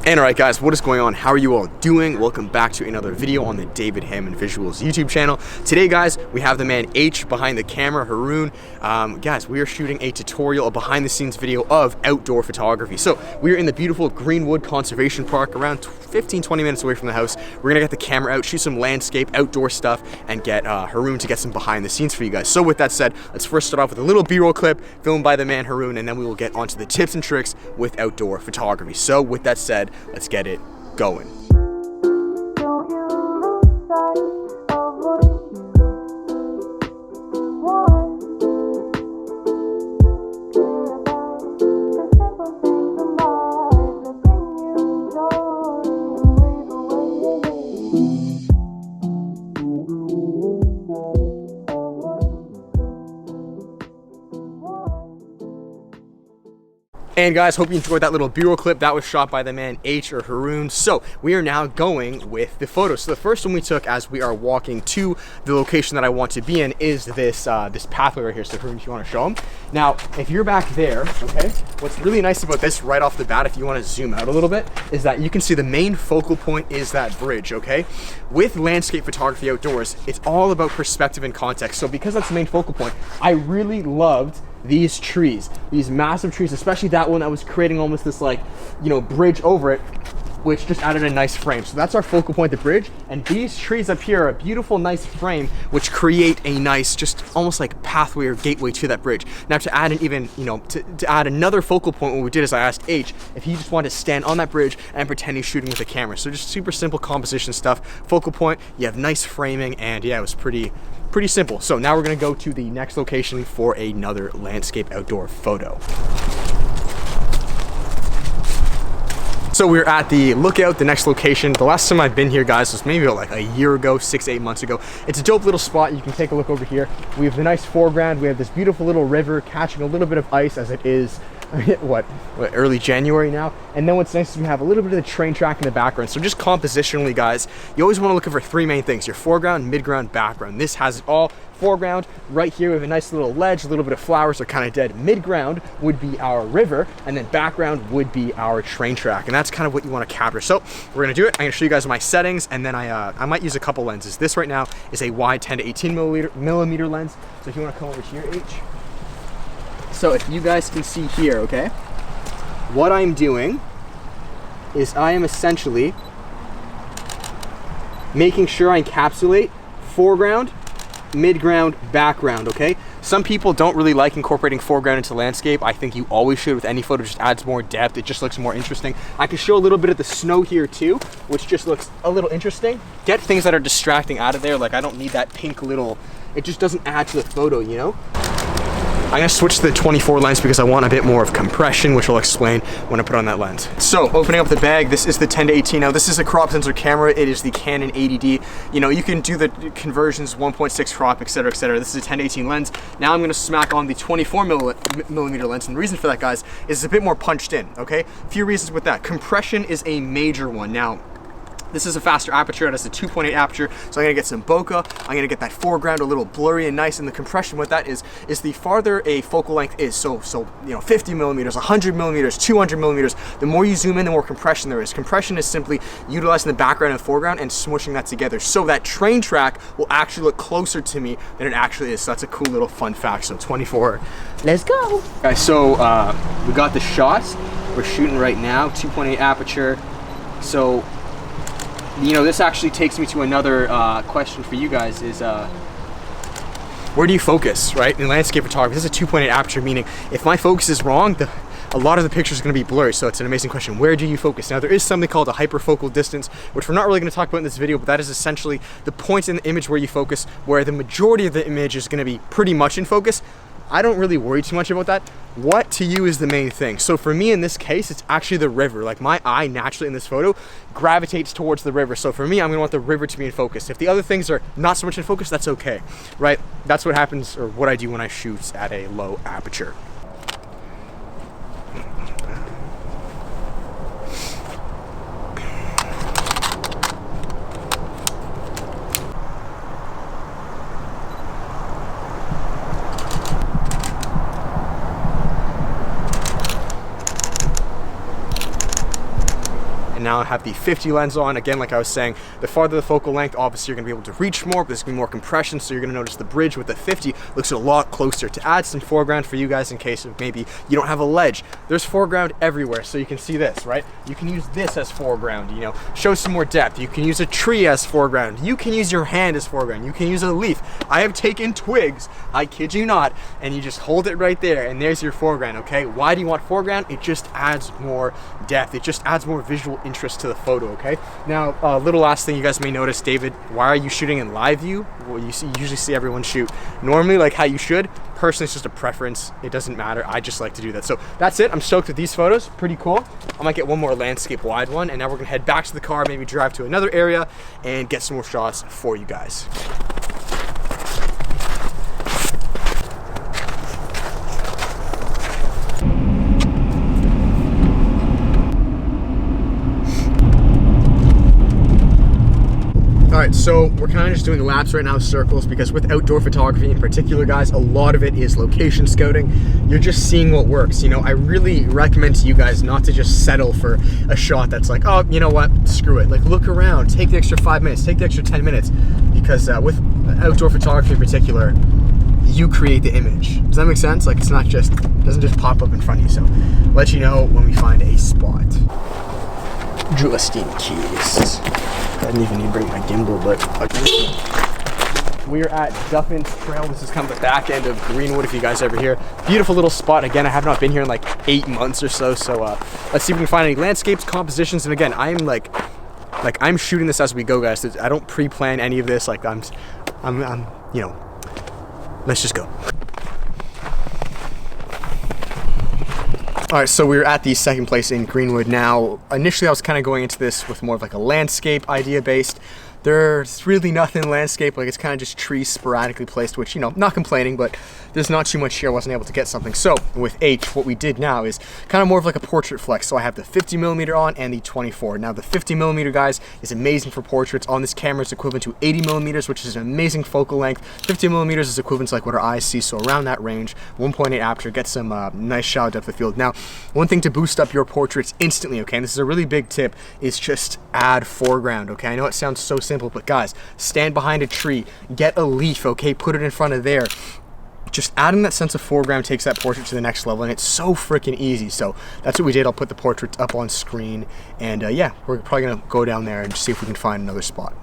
And alright guys, what is going on? How are you all doing? Welcome back to another video on the David Hammond Visuals YouTube channel. Today guys, we have the man H behind the camera, Haroon. Guys, we are shooting a tutorial, a behind the scenes video of outdoor photography. So we are in the beautiful Greenwood Conservation Park, around 15-20 minutes away from the house. We're gonna get the camera out, shoot some landscape, outdoor stuff, and get Haroon to get some behind the scenes for you guys. So with that said, let's first start off with a little B-roll clip filmed by the man Haroon, and then we will get onto the tips and tricks with outdoor photography. So with that said, let's get it going. And guys, hope you enjoyed that little B-roll clip. That was shot by the man H, or Haroon. So we are now going with the photos. So the first one we took as we are walking to the location that I want to be in is this this pathway right here. So Haroon, if you want to show them. Now, if you're back there, okay, what's really nice about this right off the bat, if you want to zoom out a little bit, is that you can see the main focal point is that bridge, okay? With landscape photography outdoors, it's all about perspective and context. So because that's the main focal point, I really loved these trees, these massive trees, especially that one that was creating almost this, like, you know, bridge over it, which just added a nice frame. So that's our focal point, the bridge. And these trees up here are a beautiful, nice frame, which create a nice, just almost like pathway or gateway to that bridge. Now to add an even, you know, to add another focal point, what we did is I asked H if he just wanted to stand on that bridge and pretend he's shooting with a camera. So just super simple composition stuff. Focal point, you have nice framing, and yeah, it was pretty simple. So now we're gonna go to the next location for another landscape outdoor photo. So we're at the Lookout, the next location. The last time I've been here, guys, was maybe like a year ago, 6-8 months ago. It's a dope little spot. You can take a look over here. We have the nice foreground. We have this beautiful little river catching a little bit of ice as it is what early January now. And then what's nice is we have a little bit of the train track in the background. So just compositionally, guys, you always want to look for three main things: your foreground, midground, background. This has it all. Foreground, right here we have a nice little ledge, a little bit of flowers are kind of dead. Midground would be our river, and then background would be our train track, and that's kind of what you want to capture. So we're gonna do it. I'm gonna show you guys my settings, and then I might use a couple lenses. This right now is a wide 10 to 18 millimeter lens. So if you want to come over here, H. So if you guys can see here, okay, what I'm doing is I am essentially making sure I encapsulate foreground, midground, background, okay? Some people don't really like incorporating foreground into landscape. I think you always should with any photo. It just adds more depth. It just looks more interesting. I can show a little bit of the snow here too, which just looks a little interesting. Get things that are distracting out of there. Like, I don't need that pink little, it just doesn't add to the photo, you know? I'm gonna switch to the 24 lens because I want a bit more of compression, which I'll explain when I put on that lens. So opening up the bag, this is the 10 to 18. Now this is a crop sensor camera. It is the Canon 80D. You know, you can do the conversions, 1.6 crop, etc., etc. This is a 10 to 18 lens. Now I'm gonna smack on the 24 millimeter lens. And the reason for that, guys, is it's a bit more punched in, okay? A few reasons with that. Compression is a major one. Now, this is a faster aperture. It has a 2.8 aperture, so I'm gonna get some bokeh. I'm gonna get that foreground a little blurry and nice. And the compression, what that is the farther a focal length is. So you know, 50 millimeters, 100 millimeters, 200 millimeters. The more you zoom in, the more compression there is. Compression is simply utilizing the background and foreground and smushing that together. So that train track will actually look closer to me than it actually is. So that's a cool little fun fact. So 24. Let's go. Guys, so we got the shots. We're shooting right now, 2.8 aperture. So, you know, this actually takes me to another question for you guys is, where do you focus, right? In landscape photography, this is a 2.8 aperture, meaning if my focus is wrong, a lot of the picture is going to be blurry. So it's an amazing question. Where do you focus? Now there is something called a hyperfocal distance, which we're not really going to talk about in this video, but that is essentially the point in the image where you focus, where the majority of the image is going to be pretty much in focus. I don't really worry too much about that. What to you is the main thing. So for me in this case, it's actually the river. Like, my eye naturally in this photo gravitates towards the river. So for me, I'm gonna want the river to be in focus. If the other things are not so much in focus, that's okay, right? That's what happens, or what I do when I shoot at a low aperture. and now I have the 50 lens on. Again, like I was saying, the farther the focal length, obviously you're gonna be able to reach more, but there's gonna be more compression, so you're gonna notice the bridge with the 50 looks a lot closer. To add some foreground for you guys in case of maybe you don't have a ledge, there's foreground everywhere, so you can see this, right? You can use this as foreground, you know, show some more depth. You can use a tree as foreground. You can use your hand as foreground. You can use a leaf. I have taken twigs, I kid you not, and you just hold it right there, and there's your foreground, okay? Why do you want foreground? It just adds more depth. It just adds more visual interest to the photo, okay? Now, little last thing you guys may notice, David, why are you shooting in live view? Well, you usually see everyone shoot normally like how you should. Personally, it's just a preference. It doesn't matter. I just like to do that. So that's it. I'm stoked with these photos. Pretty cool. I might get one more landscape wide one, and now we're gonna head back to the car, maybe drive to another area and get some more shots for you guys. All right, so we're kind of just doing laps right now, circles, because with outdoor photography in particular, guys, a lot of it is location scouting. You're just seeing what works. You know, I really recommend to you guys not to just settle for a shot that's like, oh, you know what, screw it. Like, look around, take the extra 5 minutes, take the extra 10 minutes, because with outdoor photography in particular, you create the image. Does that make sense? Like, it's not just, it doesn't just pop up in front of you. So let you know when we find a spot. Just in case. I didn't even need to bring my gimbal, but we're at Duffin's Trail. This is kind of the back end of Greenwood, if you guys are ever here. Beautiful little spot. Again, I have not been here in like 8 months or so, so let's see if we can find any landscapes, compositions, and again, I'm shooting this as we go, guys. I don't pre-plan any of this. Like, I'm you know, let's just go. All right, so we're at the second place in Greenwood now. Initially, I was kind of going into this with more of like a landscape idea based. There's really nothing landscape, like it's kind of just trees sporadically placed, which, you know, not complaining, but there's not too much here. I wasn't able to get something. So with H, what we did now is kind of more of like a portrait flex. So I have the 50mm on and the 24. Now the 50mm, guys, is amazing for portraits. On this camera, it's equivalent to 80mm, which is an amazing focal length. 50mm is equivalent to like what our eyes see, so around that range. 1.8 aperture, get some nice shallow depth of field. Now, one thing to boost up your portraits instantly, okay, and this is a really big tip, is just add foreground, okay? I know it sounds so simple, but guys, stand behind a tree, get a leaf, okay, put it in front of there. Just adding that sense of foreground takes that portrait to the next level, and it's so freaking easy. So that's what we did. I'll put the portrait up on screen, and yeah, we're probably gonna go down there and see if we can find another spot.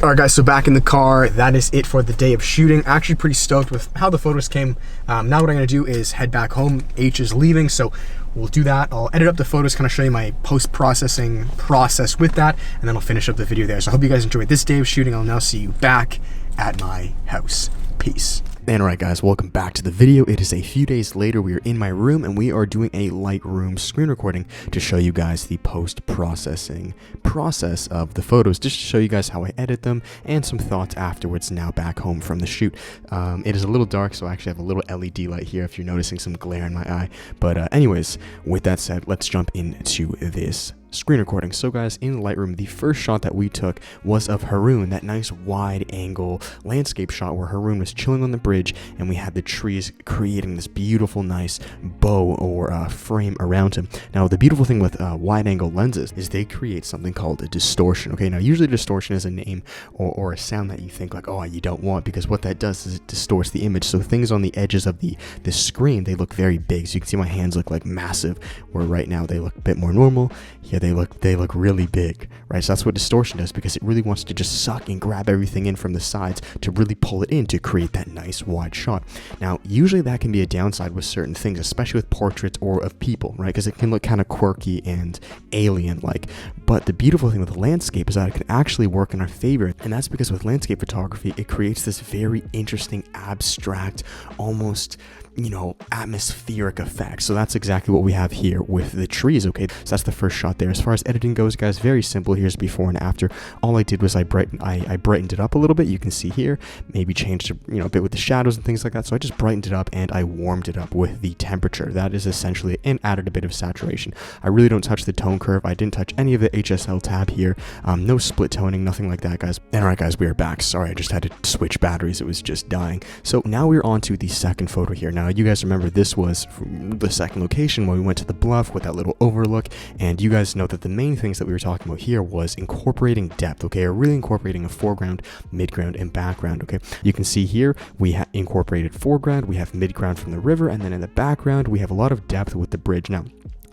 All right, guys, so back in the car, that is it for the day of shooting. Actually pretty stoked with how the photos came. Now what I'm gonna do is head back home. H is leaving, so we'll do that. I'll edit up the photos, kind of show you my post-processing process with that, and then I'll finish up the video there. So I hope you guys enjoyed this day of shooting. I'll now see you back at my house. Peace. And alright guys, welcome back to the video. It is a few days later. We are in my room and we are doing a Lightroom screen recording to show you guys the post-processing process of the photos, just to show you guys how I edit them and some thoughts afterwards now back home from the shoot. It is a little dark, so I actually have a little LED light here if you're noticing some glare in my eye. But anyways, with that said, let's jump into this screen recording. So guys, in Lightroom, the first shot that we took was of Haroon, that nice wide angle landscape shot where Haroon was chilling on the bridge and we had the trees creating this beautiful nice bow or frame around him. Now the beautiful thing with wide angle lenses is they create something called a distortion. Okay, now usually distortion is a name or a sound that you think like, oh, you don't want, because what that does is it distorts the image. So things on the edges of the screen, they look very big. So you can see my hands look like massive, where right now they look a bit more normal. Yeah, they look really big, right? So that's what distortion does, because it really wants to just suck and grab everything in from the sides to really pull it in to create that nice wide shot. Now, usually that can be a downside with certain things, especially with portraits or of people, right? Because it can look kind of quirky and alien-like. But the beautiful thing with the landscape is that it can actually work in our favor, and that's because with landscape photography, it creates this very interesting, abstract, almost, you know, atmospheric effect. So that's exactly what we have here with the trees, okay? So that's the first shot there. As far as editing goes, guys, very simple. Here's before and after. All I did was I brightened it up a little bit. You can see here, maybe changed, you know, a bit with the shadows and things like that. So I just brightened it up and I warmed it up with the temperature. That is essentially, and added a bit of saturation. I really don't touch the tone curve. I didn't touch any of the HSL tab here. No split toning, nothing like that, guys. And all right, guys, we are back. Sorry, I just had to switch batteries. It was just dying. So now we're on to the second photo here. Now, Now, you guys remember this was the second location when we went to the bluff with that little overlook, and you guys know that the main things that we were talking about here was incorporating depth, okay, or really incorporating a foreground, midground, and background, okay. You can see here we incorporated foreground, we have midground from the river, and then in the background we have a lot of depth with the bridge. Now,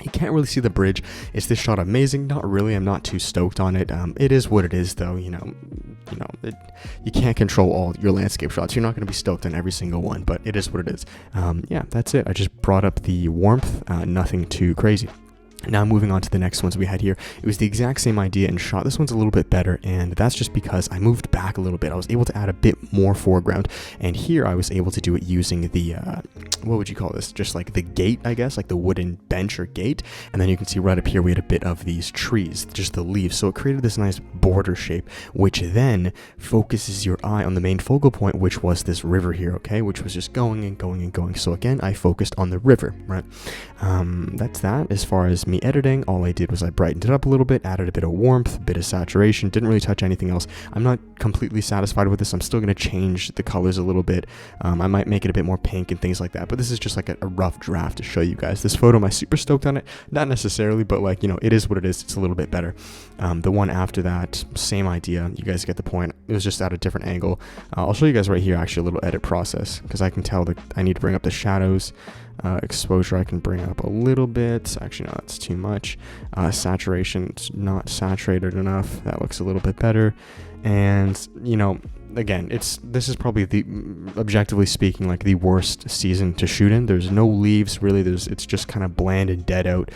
you can't really see the bridge. Is this shot amazing? Not really. I'm not too stoked on it. It is what it is, though. You can't control all your landscape shots. You're not going to be stoked on every single one, but it is what it is. Yeah, that's it. I just brought up the warmth. Nothing too crazy. Now moving on to the next ones we had here, it was the exact same idea and shot. This one's a little bit better, and that's just because I moved back a little bit. I was able to add a bit more foreground, and here I was able to do it using the, what would you call this? Just like the gate, I guess, like the wooden bench or gate. And then you can see right up here we had a bit of these trees, just the leaves. So it created this nice border shape, which then focuses your eye on the main focal point, which was this river here, okay? Which was just going and going and going. So again, I focused on the river, right? That's that. As far as me editing, all I did was I brightened it up a little bit, added a bit of warmth, a bit of saturation, didn't really touch anything else. I'm not completely satisfied with this. I'm still going to change the colors a little bit. I might make it a bit more pink and things like that, but this is just like a rough draft to show you guys. This photo, am I super stoked on it? Not necessarily, but like, it is what it is. It's a little bit better. The one after that, same idea. You guys get the point. It was just at a different angle. I'll show you guys right here actually a little edit process, because I can tell that I need to bring up the shadows. Exposure I can bring up a little bit. Actually, no, that's too much. Saturation, it's not saturated enough. That looks a little bit better. And again, this is probably objectively speaking, like the worst season to shoot in. There's no leaves really. It's just kind of bland and dead out.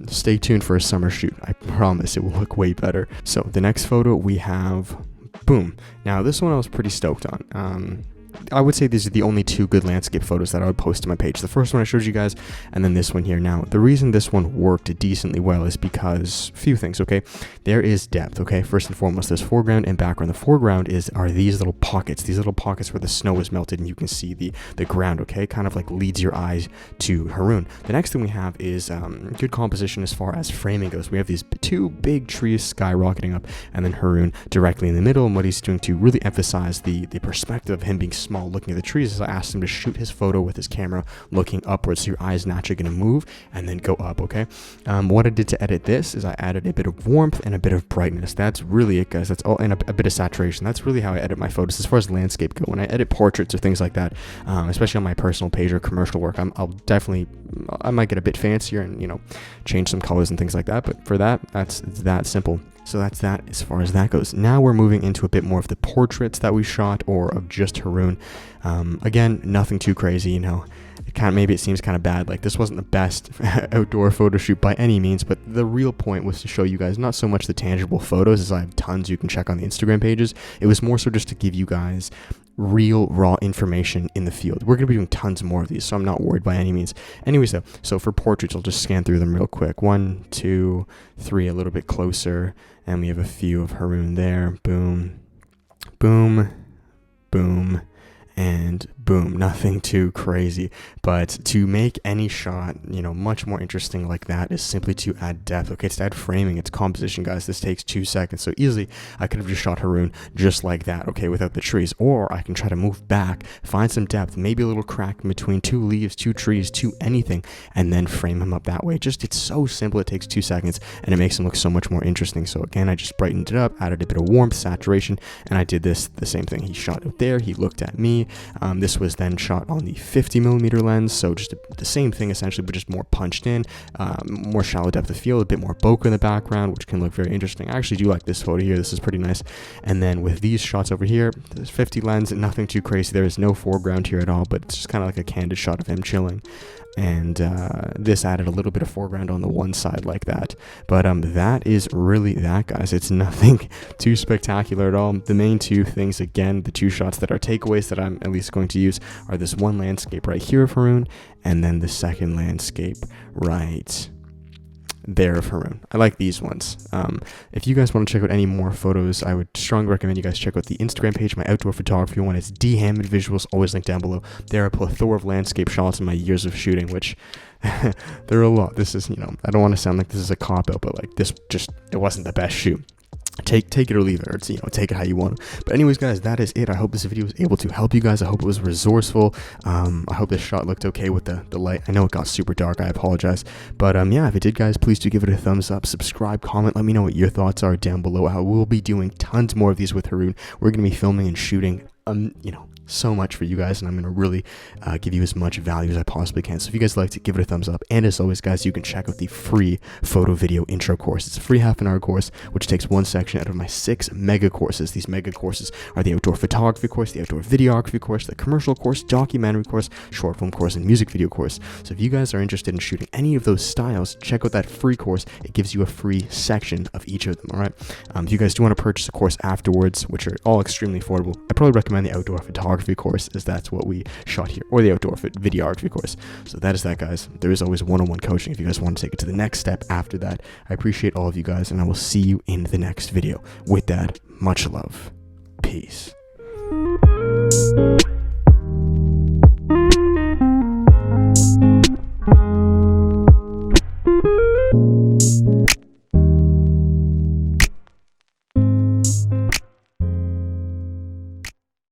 Stay tuned for a summer shoot. I promise it will look way better. So the next photo we have, boom. Now this one I was pretty stoked on. I would say these are the only two good landscape photos that I would post to my page. The first one I showed you guys, and then this one here. Now, the reason this one worked decently well is because a few things, okay? There is depth, okay? First and foremost, there's foreground and background. The foreground are these little pockets where the snow is melted and you can see the ground, okay? Kind of like leads your eyes to Haroon. The next thing we have is good composition as far as framing goes. We have these two big trees skyrocketing up, and then Haroon directly in the middle, and what he's doing to really emphasize the perspective of him being small looking at the trees is I asked him to shoot his photo with his camera looking upwards, so your eye is naturally going to move and then go up, okay? What I did to edit this is I added a bit of warmth and a bit of brightness. That's really it, guys. That's all, and a bit of saturation. That's really how I edit my photos as far as landscape go. When I edit portraits or things like that, especially on my personal page or commercial work, I might get a bit fancier and change some colors and things like that, but for that's that simple. So that's that as far as that goes. Now we're moving into a bit more of the portraits that we shot, or of just Haroon. Again, nothing too crazy, maybe it seems kind of bad. Like, this wasn't the best outdoor photo shoot by any means, but the real point was to show you guys not so much the tangible photos, as I have tons you can check on the Instagram pages. It was more so just to give you guys real raw information in the field. We're going to be doing tons more of these, so I'm not worried by any means. Anyways though, so for portraits, I'll just scan through them real quick. 1, 2, 3, a little bit closer, and we have a few of Haroon there. Boom, boom, boom, and boom. Nothing too crazy, but to make any shot much more interesting like that is simply to add depth. Okay, it's to add framing, it's composition, guys. This takes 2 seconds, so easily I could have just shot Haroon just like that, okay, without the trees, or I can try to move back, find some depth, maybe a little crack in between 2 leaves, 2 trees, 2 anything, and then frame him up that way. It's so simple. It takes 2 seconds and it makes him look so much more interesting. So again, I just brightened it up, added a bit of warmth, saturation, and I did the same thing. He shot out there, he looked at me. This was then shot on the 50mm lens, so just the same thing essentially, but just more punched in, more shallow depth of field, a bit more bokeh in the background, which can look very interesting. I actually do like this photo here. This is pretty nice. And then with these shots over here, there's 50 lens, nothing too crazy. There is no foreground here at all, but it's just kind of like a candid shot of him chilling. And this added a little bit of foreground on the one side like that. But that is really that, guys. It's nothing too spectacular at all. The main two things, again, the 2 shots that are takeaways that I'm at least going to use are this one landscape right here of Haroon, and then the second landscape right there of Haroon. I like these ones. If you guys want to check out any more photos, I would strongly recommend you guys check out the Instagram page, my outdoor photography one. It's Hammond Visuals, always linked down below. There are a plethora of landscape shots in my years of shooting, which there are a lot. This is, I don't want to sound like this is a cop-out, but like it wasn't the best shoot. take it or leave it, or it's, take it how you want. But anyways, guys, that is it. I hope this video was able to help you guys. I hope it was resourceful. I hope this shot looked okay with the light. I know it got super dark, I apologize, but yeah, if it did, guys, please do give it a thumbs up, subscribe, comment, let me know what your thoughts are down below. I will be doing tons more of these with Haroon. We're going to be filming and shooting so much for you guys, and I'm going to really give you as much value as I possibly can. So if you guys like to, give it a thumbs up. And as always, guys, you can check out the free photo video intro course. It's a free half-an-hour course which takes one section out of my 6 mega courses. These mega courses are the outdoor photography course, the outdoor videography course, the commercial course, documentary course, short film course, and music video course. So if you guys are interested in shooting any of those styles, check out that free course. It gives you a free section of each of them. All right, if you guys do want to purchase a course afterwards, which are all extremely affordable, I probably recommend the outdoor photography course, as that's what we shot here, or the outdoor videography course. So that is that, guys. There is always one-on-one coaching if you guys want to take it to the next step after that. I appreciate all of you guys, and I will see you in the next video. With that, much love. Peace.